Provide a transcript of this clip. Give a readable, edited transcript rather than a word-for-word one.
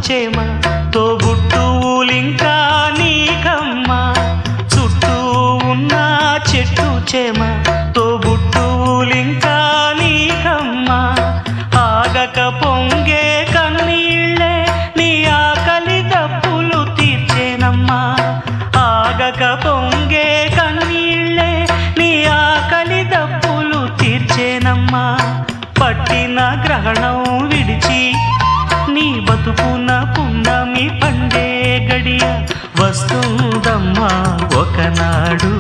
చేమ తోబుట్టువులింకా నీకమ్మా చుట్టూ ఉన్న చెట్టు చేమ తోబుట్టువులింకా నీకమ్మా ఆగక పొంగే కన్నీళ్ళే నీ ఆకలి దప్పులు తీర్చేనమ్మా ఆగక పొంగే కన్నీళ్ళే నీ ఆకలి దప్పులు తీర్చేనమ్మా పట్టిన గ్రహణం విడిచి నీ బతుకున పున్నమి పండే గడియ వస్తుందమ్మా ఒకనాడు